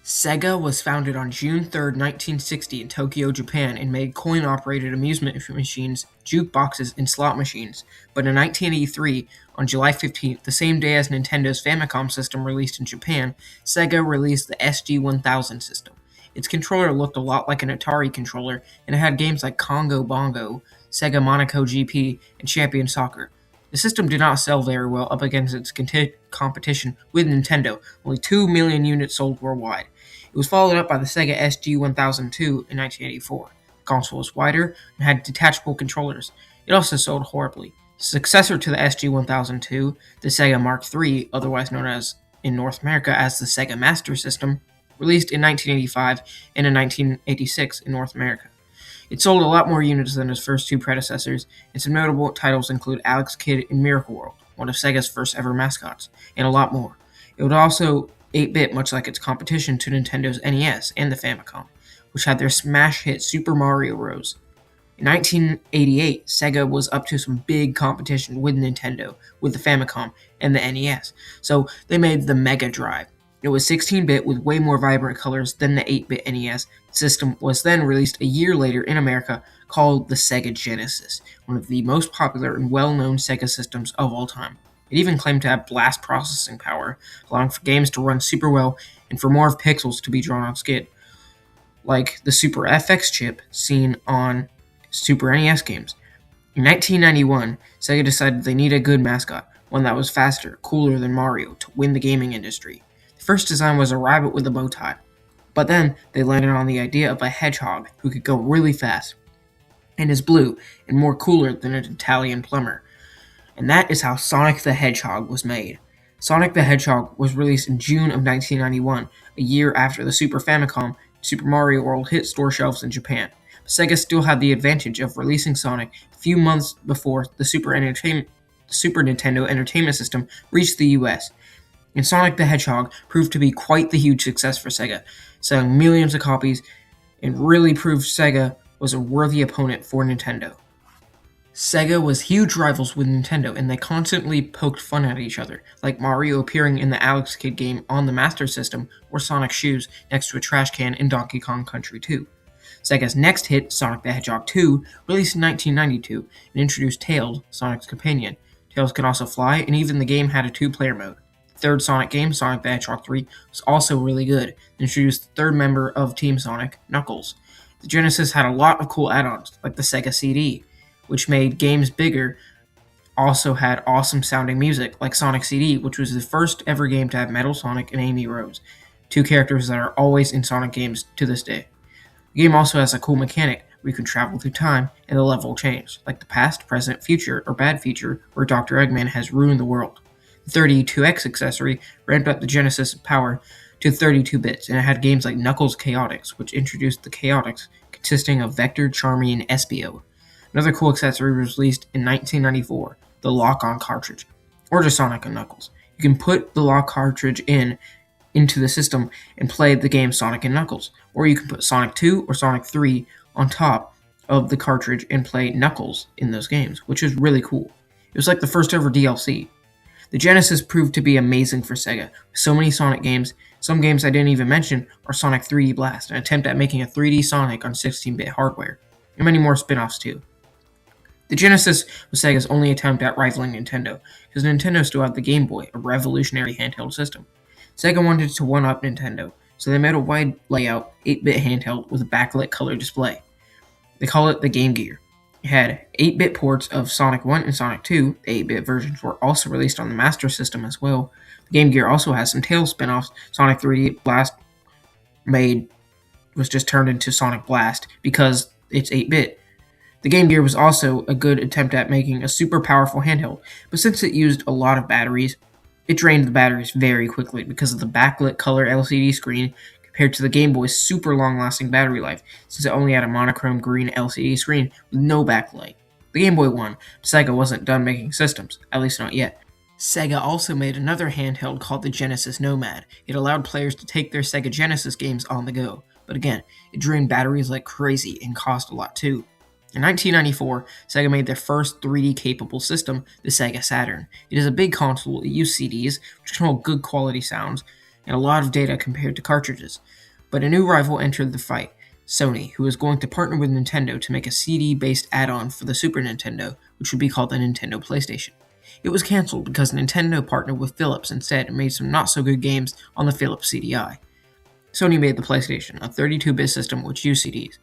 Sega was founded on June 3rd, 1960 in Tokyo, Japan and made coin-operated amusement machines, jukeboxes, and slot machines. But in 1983, on July 15th, the same day as Nintendo's Famicom system released in Japan, Sega released the SG-1000 system. Its controller looked a lot like an Atari controller, and it had games like Congo Bongo, Sega Monaco GP, and Champion Soccer. The system did not sell very well up against its competition with Nintendo, only 2 million units sold worldwide. It was followed up by the Sega SG-1002 in 1984. The console was wider and had detachable controllers. It also sold horribly. The successor to the SG-1002, the Sega Mark III, otherwise known as in North America as the Sega Master System, released in 1985 and in 1986 in North America. It sold a lot more units than its first two predecessors, and some notable titles include Alex Kidd in Miracle World, one of Sega's first ever mascots, and a lot more. It would also 8-bit much like its competition to Nintendo's NES and the Famicom, which had their smash hit Super Mario Bros. In 1988, Sega was up to some big competition with Nintendo, with the Famicom and the NES, so they made the Mega Drive. It was 16-bit with way more vibrant colors than the 8-bit NES. The system was then released a year later in America, called the Sega Genesis, one of the most popular and well-known Sega systems of all time. It even claimed to have blast processing power, allowing for games to run super well and for more of pixels to be drawn on skid, like the Super FX chip seen on Super NES games. In 1991, Sega decided they needed a good mascot, one that was faster, cooler than Mario, to win the gaming industry. The first design was a rabbit with a bow tie, but then they landed on the idea of a hedgehog who could go really fast, and is blue and more cooler than an Italian plumber. And that is how Sonic the Hedgehog was made. Sonic the Hedgehog was released in June of 1991, a year after the Super Famicom and Super Mario World hit store shelves in Japan. But Sega still had the advantage of releasing Sonic a few months before the Super Nintendo Entertainment System reached the US. And Sonic the Hedgehog proved to be quite the huge success for Sega, selling millions of copies, and really proved Sega was a worthy opponent for Nintendo. Sega was huge rivals with Nintendo, and they constantly poked fun at each other, like Mario appearing in the Alex Kidd game on the Master System, or Sonic's shoes next to a trash can in Donkey Kong Country 2. Sega's next hit, Sonic the Hedgehog 2, released in 1992, and introduced Tails, Sonic's companion. Tails could also fly, and even the game had a two-player mode. The third Sonic game, Sonic the Hedgehog 3, was also really good, and introduced the third member of Team Sonic, Knuckles. The Genesis had a lot of cool add-ons, like the Sega CD, which made games bigger. Also had awesome sounding music, like Sonic CD, which was the first ever game to have Metal Sonic and Amy Rose, two characters that are always in Sonic games to this day. The game also has a cool mechanic where you can travel through time and the level will change, like the past, present, future, or bad feature where Dr. Eggman has ruined the world. The 32X accessory ramped up the Genesis power to 32 bits, and it had games like Knuckles Chaotix, which introduced the Chaotix, consisting of Vector, Charmy, and Espio. Another cool accessory was released in 1994, the Lock-On cartridge, or just Sonic and Knuckles. You can put the lock cartridge into the system and play the game Sonic and Knuckles, or you can put Sonic 2 or Sonic 3 on top of the cartridge and play Knuckles in those games, which is really cool. It was like the first ever DLC. The Genesis proved to be amazing for Sega, with so many Sonic games. Some games I didn't even mention are Sonic 3D Blast, an attempt at making a 3D Sonic on 16-bit hardware, and many more spin-offs too. The Genesis was Sega's only attempt at rivaling Nintendo, because Nintendo still had the Game Boy, a revolutionary handheld system. Sega wanted to one-up Nintendo, so they made a wide layout, 8-bit handheld with a backlit color display. They call it the Game Gear. It had 8-bit ports of Sonic 1 and Sonic 2. The 8-bit versions were also released on the Master System as well. The Game Gear also has some Tails spin-offs. Sonic 3D Blast was just turned into Sonic Blast because it's 8-bit. The Game Gear was also a good attempt at making a super powerful handheld, but since it used a lot of batteries, it drained the batteries very quickly because of the backlit color LCD screen compared to the Game Boy's super long-lasting battery life, since it only had a monochrome green LCD screen with no backlight. The Game Boy won, but Sega wasn't done making systems, at least not yet. Sega also made another handheld called the Genesis Nomad. It allowed players to take their Sega Genesis games on the go, but again, it drained batteries like crazy and cost a lot too. In 1994, Sega made their first 3D-capable system, the Sega Saturn. It is a big console that used CDs, which can hold good quality sounds, and a lot of data compared to cartridges. But a new rival entered the fight, Sony, who was going to partner with Nintendo to make a CD-based add-on for the Super Nintendo, which would be called the Nintendo PlayStation. It was cancelled because Nintendo partnered with Philips instead and made some not-so-good games on the Philips CDI. Sony made the PlayStation, a 32-bit system which used CDs.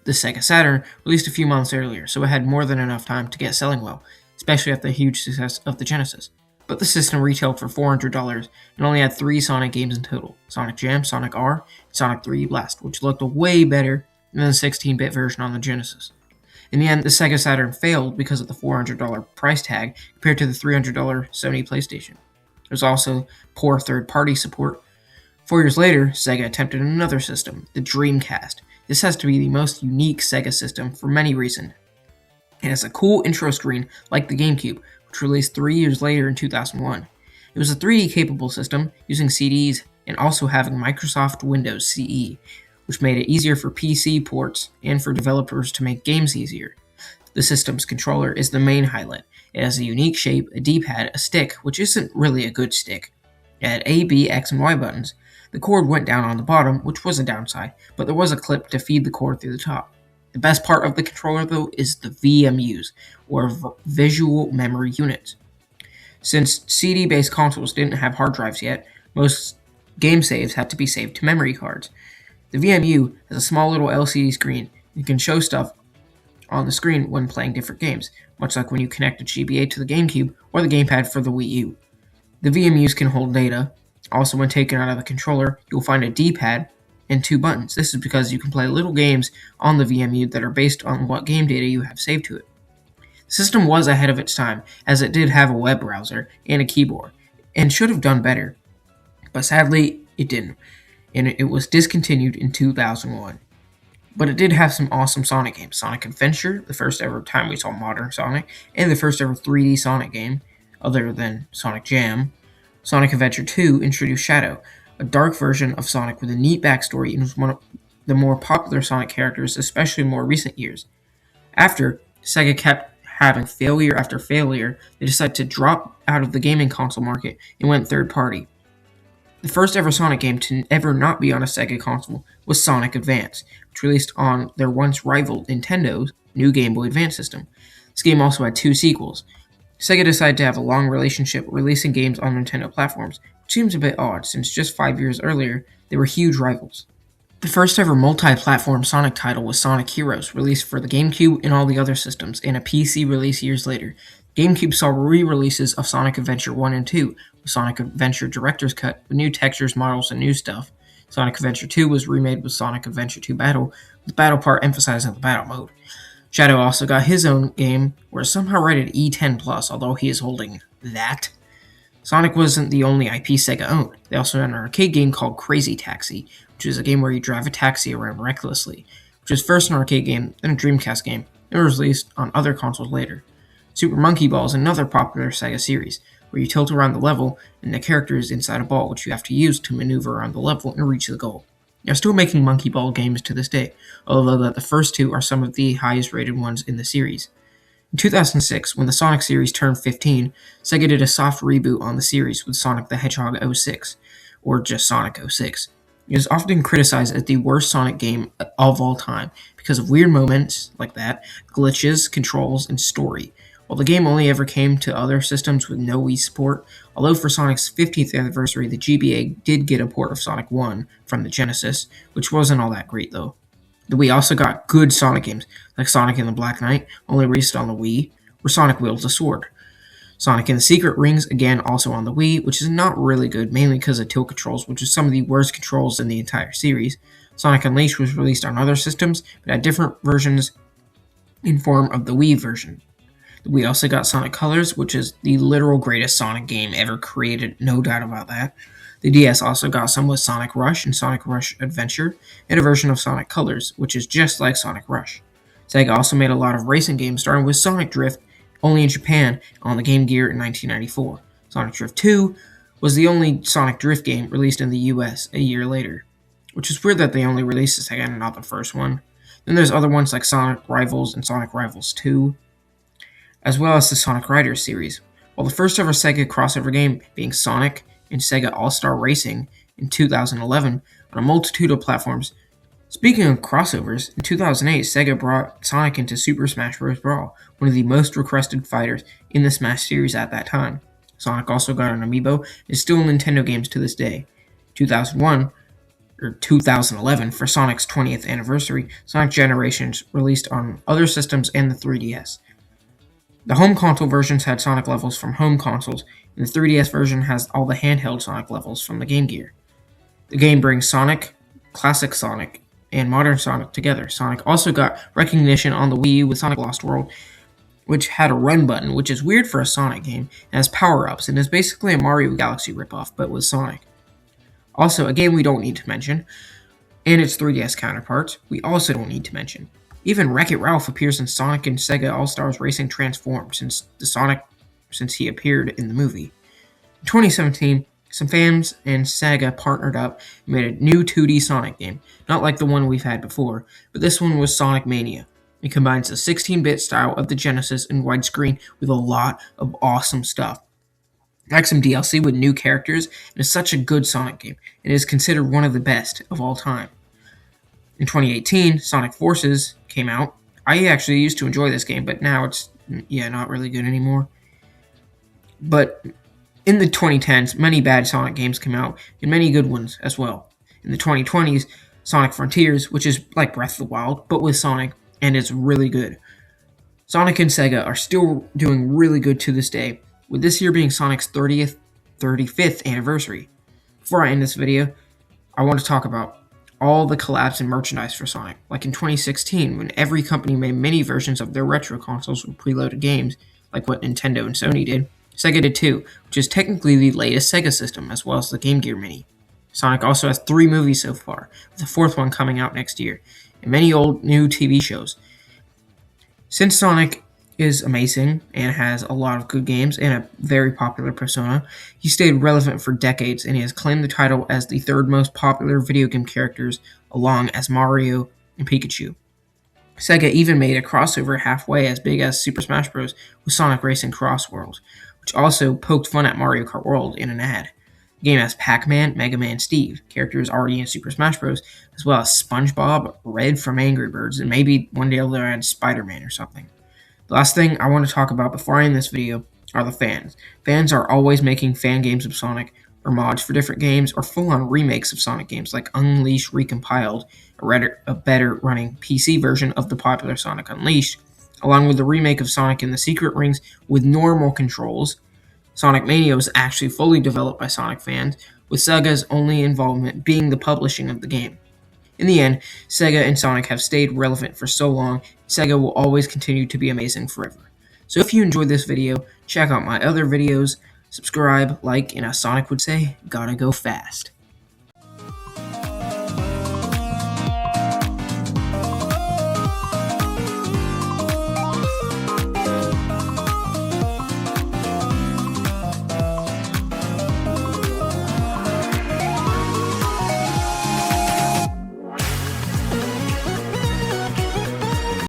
The Sega Saturn released a few months earlier, so it had more than enough time to get selling well, especially after the huge success of the Genesis. But the system retailed for $400 and only had 3 Sonic games in total: Sonic Jam, Sonic R, and Sonic 3D Blast, which looked way better than the 16-bit version on the Genesis. In the end, the Sega Saturn failed because of the $400 price tag compared to the $300 Sony PlayStation. There was also poor third-party support. 4 years later, Sega attempted another system, the Dreamcast. This has to be the most unique Sega system for many reasons. It has a cool intro screen like the GameCube, which released 3 years later in 2001. It was a 3D capable system using CDs and also having Microsoft Windows CE, which made it easier for PC ports and for developers to make games easier. The system's controller is the main highlight. It has a unique shape, a D-pad, a stick, which isn't really a good stick. It had A, B, X, and Y buttons. The cord went down on the bottom, which was a downside, but there was a clip to feed the cord through the top. The best part of the controller, though, is the VMUs, or Visual Memory Units. Since CD-based consoles didn't have hard drives yet, most game saves had to be saved to memory cards. The VMU has a small little LCD screen and can show stuff on the screen when playing different games, much like when you connect a GBA to the GameCube or the gamepad for the Wii U. The VMUs can hold data. Also, when taken out of the controller, you'll find a D-pad and 2 buttons. This is because you can play little games on the VMU that are based on what game data you have saved to it. The system was ahead of its time, as it did have a web browser and a keyboard, and should have done better. But sadly, it didn't, and it was discontinued in 2001. But it did have some awesome Sonic games. Sonic Adventure, the first ever time we saw modern Sonic, and the first ever 3D Sonic game, other than Sonic Jam. Sonic Adventure 2 introduced Shadow, a dark version of Sonic with a neat backstory and was one of the more popular Sonic characters, especially in more recent years. After Sega kept having failure after failure, they decided to drop out of the gaming console market and went third party. The first ever Sonic game to ever not be on a Sega console was Sonic Advance, which released on their once rival Nintendo's new Game Boy Advance system. This game also had 2 sequels. Sega decided to have a long relationship releasing games on Nintendo platforms, which seems a bit odd since just 5 years earlier they were huge rivals. The first ever multi-platform Sonic title was Sonic Heroes, released for the GameCube and all the other systems, and a PC release years later. GameCube saw re-releases of Sonic Adventure 1 and 2, with Sonic Adventure Director's Cut with new textures, models, and new stuff. Sonic Adventure 2 was remade with Sonic Adventure 2 Battle, with the battle part emphasizing the battle mode. Shadow also got his own game, where it's somehow rated E10+, although he is holding that. Sonic wasn't the only IP Sega owned. They also had an arcade game called Crazy Taxi, which is a game where you drive a taxi around recklessly, which was first an arcade game, then a Dreamcast game, and was released on other consoles later. Super Monkey Ball is another popular Sega series, where you tilt around the level and the character is inside a ball, which you have to use to maneuver around the level and reach the goal. They're still making Monkey Ball games to this day, although the first 2 are some of the highest rated ones in the series. In 2006, when the Sonic series turned 15, Sega did a soft reboot on the series with Sonic the Hedgehog 06, or just Sonic 06. It is often criticized as the worst Sonic game of all time because of weird moments like that, glitches, controls, and story. While the game only ever came to other systems with no Wii support, although for Sonic's 50th anniversary the GBA did get a port of Sonic 1 from the Genesis, which wasn't all that great though. The Wii also got good Sonic games, like Sonic and the Black Knight, only released on the Wii, where Sonic wields a sword. Sonic and the Secret Rings, again also on the Wii, which is not really good, mainly because of tilt controls, which is some of the worst controls in the entire series. Sonic Unleashed was released on other systems, but had different versions in form of the Wii version. We also got Sonic Colors, which is the literal greatest Sonic game ever created, no doubt about that. The DS also got some with Sonic Rush and Sonic Rush Adventure, and a version of Sonic Colors, which is just like Sonic Rush. Sega also made a lot of racing games, starting with Sonic Drift, only in Japan, on the Game Gear in 1994. Sonic Drift 2 was the only Sonic Drift game released in the US a year later, which is weird that they only released the second and not the first one. Then there's other ones like Sonic Rivals and Sonic Rivals 2, as well as the Sonic Riders series. While the first ever Sega crossover game being Sonic and Sega All-Star Racing in 2011 on a multitude of platforms. Speaking of crossovers, in 2008, Sega brought Sonic into Super Smash Bros. Brawl, one of the most requested fighters in the Smash series at that time. Sonic also got an amiibo and is still in Nintendo games to this day. 2011, for Sonic's 20th anniversary, Sonic Generations released on other systems and the 3DS. The home console versions had Sonic levels from home consoles, and the 3DS version has all the handheld Sonic levels from the Game Gear. The game brings Sonic, Classic Sonic, and Modern Sonic together. Sonic also got recognition on the Wii U with Sonic Lost World, which had a run button, which is weird for a Sonic game, and has power-ups, and is basically a Mario Galaxy ripoff, but with Sonic. Also, a game we don't need to mention, and its 3DS counterparts, we also don't need to mention. Even Wreck-It Ralph appears in Sonic and Sega All-Stars Racing Transformed since he appeared in the movie. In 2017, some fans and Sega partnered up and made a new 2D Sonic game, not like the one we've had before, but this one was Sonic Mania. It combines the 16-bit style of the Genesis and widescreen with a lot of awesome stuff. Like some DLC with new characters, and is such a good Sonic game, and is considered one of the best of all time. In 2018, Sonic Forces came out. I actually used to enjoy this game, but now it's, not really good anymore. But in the 2010s, many bad Sonic games came out, and many good ones as well. In the 2020s, Sonic Frontiers, which is like Breath of the Wild, but with Sonic, and it's really good. Sonic and Sega are still doing really good to this day, with this year being Sonic's 35th anniversary. Before I end this video, I want to talk about all the collabs and merchandise for Sonic, like in 2016, when every company made mini versions of their retro consoles with preloaded games, like what Nintendo and Sony did. Sega did too, which is technically the latest Sega system, as well as the Game Gear Mini. Sonic also has 3 movies so far, with the 4th one coming out next year, and many old new TV shows. Since Sonic is amazing and has a lot of good games and a very popular persona, he stayed relevant for decades, and he has claimed the title as the 3rd most popular video game characters, along as Mario and Pikachu. Sega even made a crossover halfway as big as Super Smash Bros. With Sonic Racing Cross World, which also poked fun at Mario Kart World in an ad. The game has Pac-Man, Mega Man, Steve, characters already in Super Smash Bros., as well as SpongeBob, Red from Angry Birds, and maybe one day they'll add Spider-Man or something. The last thing I want to talk about before I end this video are the fans. Fans are always making fan games of Sonic, or mods for different games, or full-on remakes of Sonic games like Unleashed Recompiled, a better running PC version of the popular Sonic Unleashed, along with the remake of Sonic and the Secret Rings with normal controls. Sonic Mania was actually fully developed by Sonic fans, with Sega's only involvement being the publishing of the game. In the end, Sega and Sonic have stayed relevant for so long, Sega will always continue to be amazing forever. So if you enjoyed this video, check out my other videos, subscribe, like, and as Sonic would say, gotta go fast.